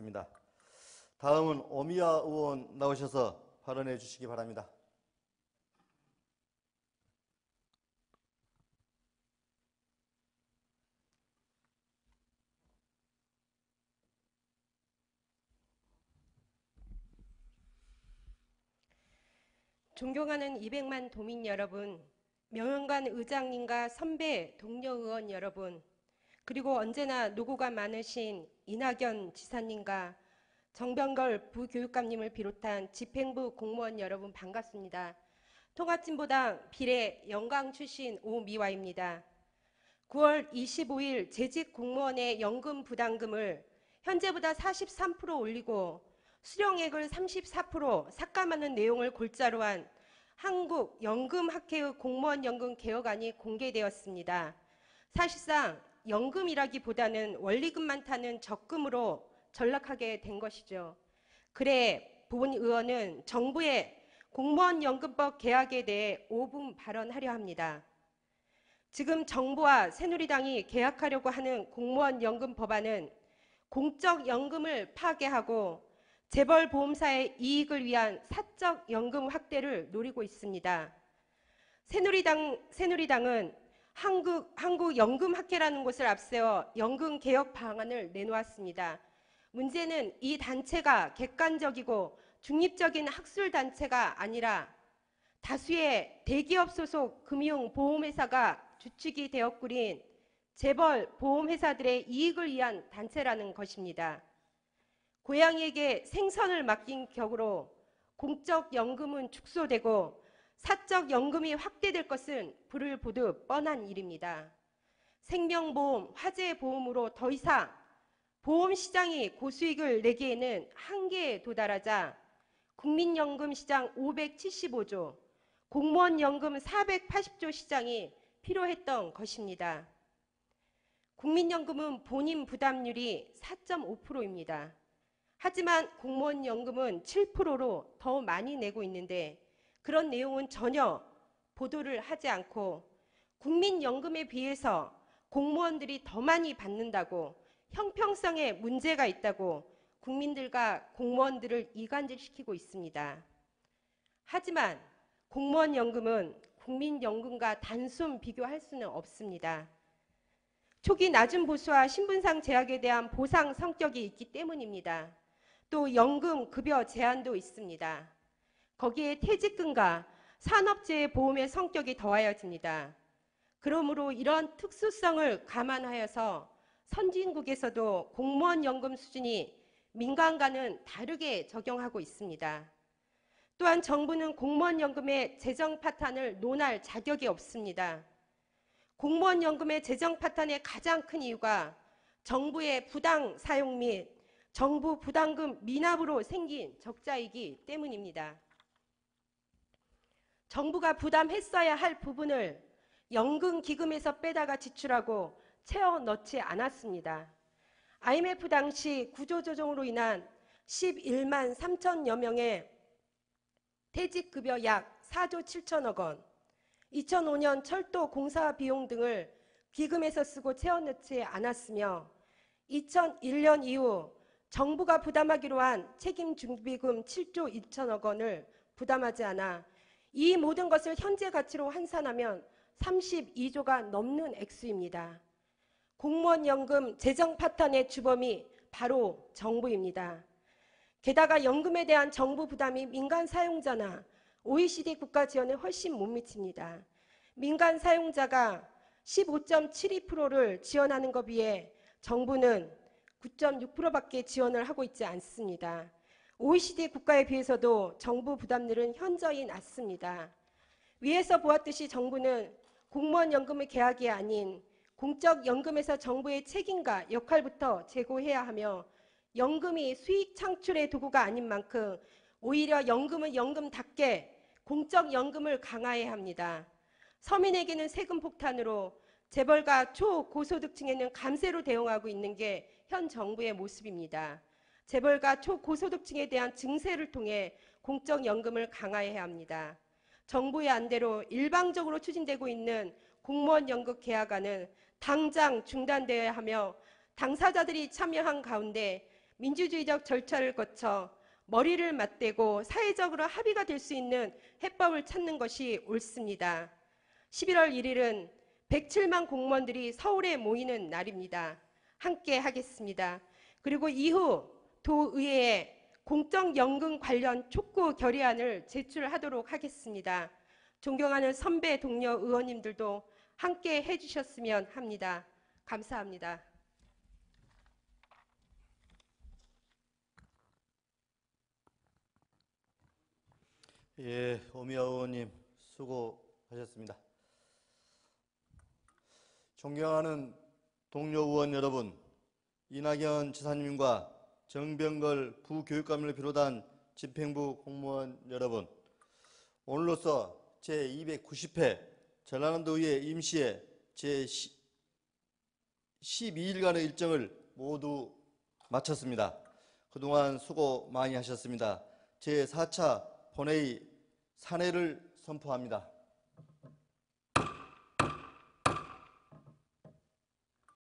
있습니다. 다음은 오미야 의원 나오셔서 발언해 주시기 바랍니다. 존경하는 200만 도민 여러분, 명현관 의장님과 선배 동료 의원 여러분, 그리고 언제나 노고가 많으신 이낙연 지사님과 정병걸 부교육감님을 비롯한 집행부 공무원 여러분 반갑습니다. 통합진보당 비례 영광 출신 오미화입니다. 9월 25일 재직 공무원의 연금 부담금을 현재보다 43% 올리고 수령액을 34% 삭감하는 내용을 골자로 한 한국연금학회의 공무원연금 개혁안이 공개되었습니다. 사실상 연금이라기보다는 원리금만 타는 적금으로 전락하게 된 것이죠. 그래 본 의원은 정부의 공무원연금법 개혁에 대해 5분 발언하려 합니다. 지금 정부와 새누리당이 개혁하려고 하는 공무원연금 법안은 공적연금을 파괴하고 재벌보험사의 이익을 위한 사적연금 확대를 노리고 있습니다. 새누리당은 한국연금학회라는 곳을 앞세워 연금개혁 방안을 내놓았습니다. 문제는 이 단체가 객관적이고 중립적인 학술단체가 아니라 다수의 대기업 소속 금융보험회사가 주축이 되어 꾸린 재벌 보험회사들의 이익을 위한 단체라는 것입니다. 고양이에게 생선을 맡긴 격으로 공적연금은 축소되고 사적연금이 확대될 것은 불을 보듯 뻔한 일입니다. 생명보험, 화재보험으로 더 이상 보험시장이 고수익을 내기에는 한계에 도달하자 국민연금 시장 575조, 공무원연금 480조 시장이 필요했던 것입니다. 국민연금은 본인 부담률이 4.5%입니다. 하지만 공무원연금은 7%로 더 많이 내고 있는데 그런 내용은 전혀 보도를 하지 않고 국민연금에 비해서 공무원들이 더 많이 받는다고 형평성에 문제가 있다고 국민들과 공무원들을 이간질시키고 있습니다. 하지만 공무원연금은 국민연금과 단순 비교할 수는 없습니다. 초기 낮은 보수와 신분상 제약에 대한 보상 성격이 있기 때문입니다. 또 연금 급여 제한도 있습니다. 거기에 퇴직금과 산업재해 보험의 성격이 더하여집니다. 그러므로 이런 특수성을 감안하여서 선진국에서도 공무원 연금 수준이 민간과는 다르게 적용하고 있습니다. 또한 정부는 공무원 연금의 재정 파탄을 논할 자격이 없습니다. 공무원 연금의 재정 파탄의 가장 큰 이유가 정부의 부당 사용 및 정부 부담금 미납으로 생긴 적자이기 때문입니다. 정부가 부담했어야 할 부분을 연금기금에서 빼다가 지출하고 채워 넣지 않았습니다. IMF 당시 구조조정으로 인한 11만 3천여 명의 퇴직급여 약 4조 7천억 원, 2005년 철도 공사 비용 등을 기금에서 쓰고 채워 넣지 않았으며 2001년 이후 정부가 부담하기로 한 책임준비금 7조 2천억 원을 부담하지 않아 이 모든 것을 현재 가치로 환산하면 32조가 넘는 액수입니다. 공무원 연금 재정 파탄의 주범이 바로 정부입니다. 게다가 연금에 대한 정부 부담이 민간 사용자나 OECD 국가 지원에 훨씬 못 미칩니다. 민간 사용자가 15.72%를 지원하는 것 비해 정부는 9.6%밖에 지원을 하고 있지 않습니다. OECD 국가에 비해서도 정부 부담률은 현저히 낮습니다. 위에서 보았듯이 정부는 공무원 연금의 계약이 아닌 공적연금에서 정부의 책임과 역할부터 제고해야 하며 연금이 수익 창출의 도구가 아닌 만큼 오히려 연금은 연금답게 공적연금을 강화해야 합니다. 서민에게는 세금 폭탄으로 재벌과 초고소득층에는 감세로 대응하고 있는 게 현 정부의 모습입니다. 재벌과 초고소득층에 대한 증세를 통해 공적연금을 강화해야 합니다. 정부의 안대로 일방적으로 추진되고 있는 공무원 연금 개혁안은 당장 중단되어야 하며 당사자들이 참여한 가운데 민주주의적 절차를 거쳐 머리를 맞대고 사회적으로 합의가 될 수 있는 해법을 찾는 것이 옳습니다. 11월 1일은 107만 공무원들이 서울에 모이는 날입니다. 함께 하겠습니다. 그리고 이후 도의회에 공적연금 관련 촉구 결의안을 제출하도록 하겠습니다. 존경하는 선배 동료 의원님들도 함께 해주셨으면 합니다. 감사합니다. 예, 오미야 의원님 수고하셨습니다. 존경하는 동료 의원 여러분, 이낙연 지사님과 정병걸 부교육감을 비롯한 집행부 공무원 여러분, 오늘로써 제290회 전라남도의회 임시회 제12일간의 일정을 모두 마쳤습니다. 그동안 수고 많이 하셨습니다. 제4차 본회의 산회를 선포합니다.